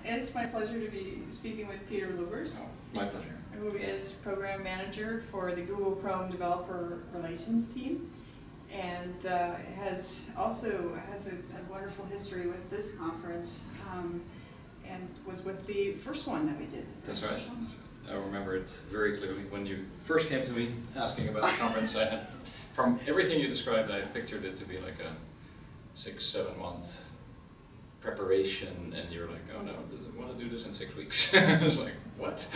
It's my pleasure to be speaking with Peter Lubbers, My pleasure. who is Program Manager for the Google Chrome Developer Relations team, and has a wonderful history with this conference, and was with the first one that we did. That's right. I remember it very clearly. When you first came to me asking about the conference, I had, from everything you described, I pictured it to be like a 6-7 month preparation, and you're like, oh no, does it want to do this in 6 weeks? I was like, what?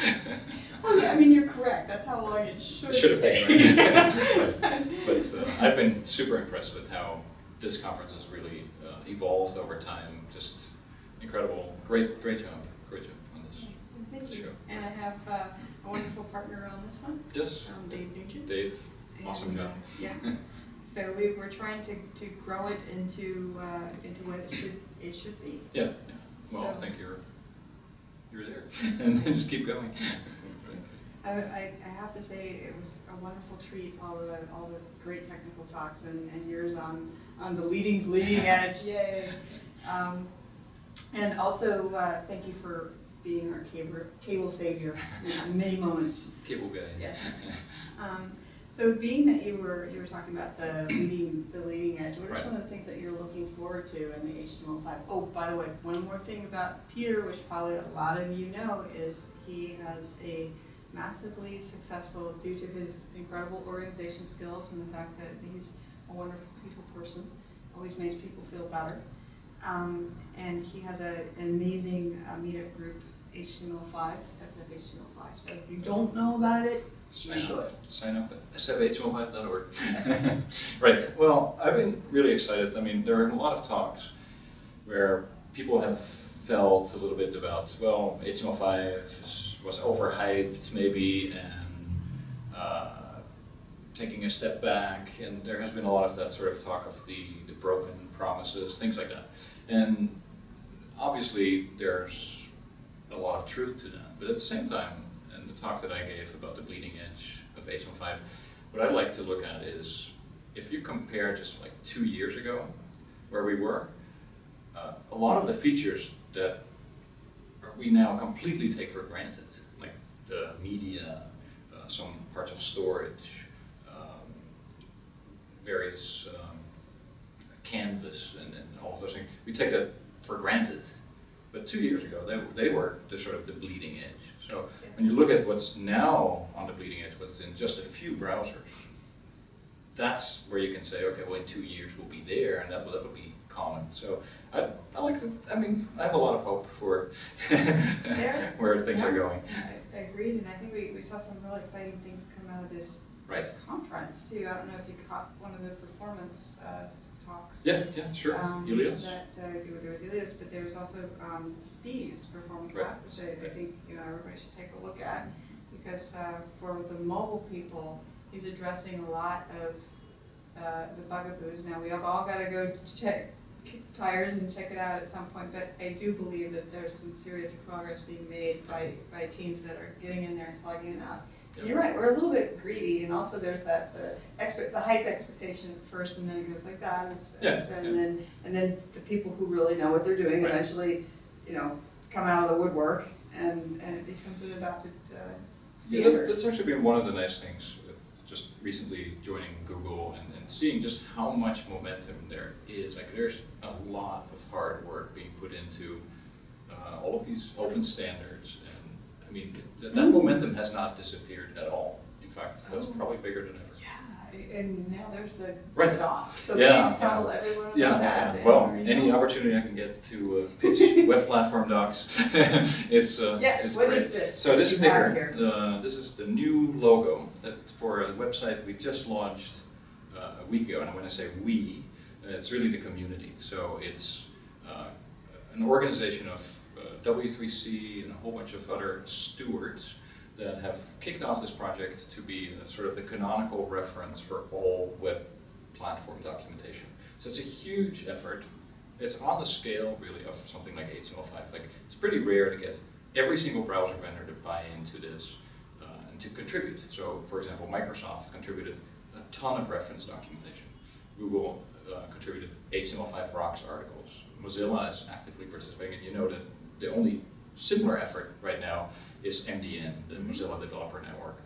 Oh yeah, I mean, you're correct. That's how long it should have taken. Right. But I've been super impressed with how this conference has really evolved over time. Just incredible. Great job. Great job on this. Thank you. Show. And I have a wonderful partner on this one. Yes. Dave Nugent. Dave, awesome job. Yeah. So we're trying to grow it into what it should be. Yeah. Well, so, I think you're there, and then just keep going. I have to say it was a wonderful treat. All the great technical talks and yours on the leading edge. Yay! And also thank you for being our cable savior in many moments. Cable guy. Yes. So being that you were talking about the leading edge, what are some of the things that you're looking forward to in the HTML5? Oh, by the way, one more thing about Peter, which probably a lot of you know, is he has a massively successful, due to his incredible organization skills and the fact that he's a wonderful people person, always makes people feel better. And he has an amazing meetup group, HTML5, SF HTML5. So if you don't know about it, Sign up at sfh5.org. Right. Well, I've been really excited. I mean, there are a lot of talks where people have felt a little bit about, well, HTML5 was overhyped maybe, and taking a step back, and there has been a lot of that sort of talk of the broken promises, things like that. And obviously there's a lot of truth to that, but at the same time, and the talk that I gave about the bleeding edge of HTML5, what I like to look at is, if you compare just like 2 years ago, where we were, a lot of the features that we now completely take for granted, like the media, some parts of storage, various canvas, and all of those things, we take that for granted. But 2 years ago, they were the sort of the bleeding edge. So when you look at what's now on the bleeding edge, what's in just a few browsers, that's where you can say, okay, well, in 2 years we'll be there, and that will be common. So I like to, I mean, I have a lot of hope for where things are going. I agreed, and I think we saw some really exciting things come out of this conference too. I don't know if you caught one of the performance talks. Yeah, sure. Julius. There was Julius, but there was also Steve's performance talk, which I think everybody should take a look at, because for the mobile people, he's addressing a lot of the bugaboos. Now we have all got to go kick tires and check it out at some point, but I do believe that there's some serious progress being made by teams that are getting in there and slugging it out. Yep. You're right, we're a little bit greedy, and also there's that the hype expectation at first, and then it goes like that, and then the people who really know what they're doing eventually, come out of the woodwork, and it becomes an adopted standard. Yeah, that's actually been one of the nice things with just recently joining Google and seeing just how much momentum there is. Like, there's a lot of hard work being put into all of these open standards. I mean, that momentum has not disappeared at all. In fact, that's probably bigger than ever. Yeah, and now there's the doc. So please tell everyone about that. Well, any opportunity I can get to pitch web platform docs, it's yes. What great. Is this? So this sticker, this is the new logo that for a website we just launched a week ago. And when I say we, it's really the community. So it's an organization of W3C and a whole bunch of other stewards that have kicked off this project to be sort of the canonical reference for all web platform documentation. So it's a huge effort. It's on the scale, really, of something like HTML5. Like, it's pretty rare to get every single browser vendor to buy into this and to contribute. So, for example, Microsoft contributed a ton of reference documentation. Google contributed HTML5 Rocks articles. Mozilla is actively participating, and you know that the only similar effort right now is MDN, the Mozilla Developer Network.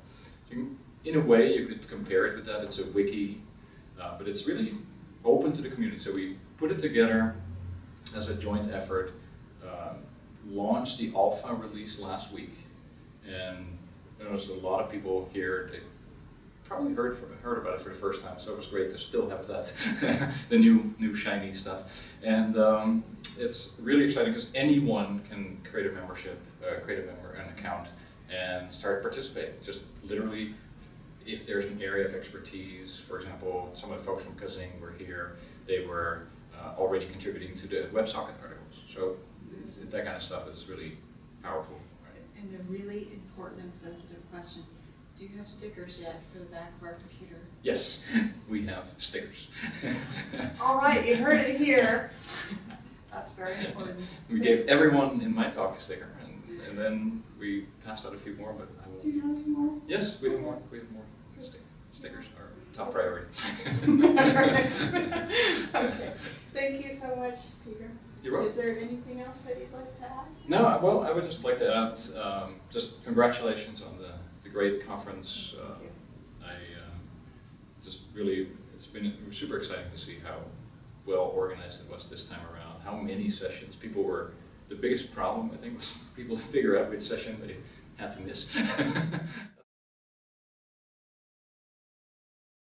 So in a way, you could compare it with that. It's a wiki, but it's really open to the community. So we put it together as a joint effort, launched the alpha release last week, and there was a lot of people here that probably heard about it for the first time, so it was great to still have that, the new shiny stuff. And it's really exciting because anyone can create a membership, an account, and start participating. Just literally, if there's an area of expertise, for example, some of the folks from Kazing were here, they were already contributing to the WebSocket articles. So that kind of stuff is really powerful. Right? And the really important and sensitive question, do you have stickers yet for the back of our computer? Yes, we have stickers. All right, you heard it here. That's very important. We gave everyone in my talk a sticker, and then we passed out a few more, but I will. Do you have any more? Yes, we have more. We have more. Stickers are top priority. Okay. Thank you so much, Peter. You're welcome. Is there anything else that you'd like to add? No, well, I would just like to add just congratulations on the great conference. Just really, it was super exciting to see how well organized it was this time around. How many sessions people were. The biggest problem, I think, was for people to figure out which session they had to miss.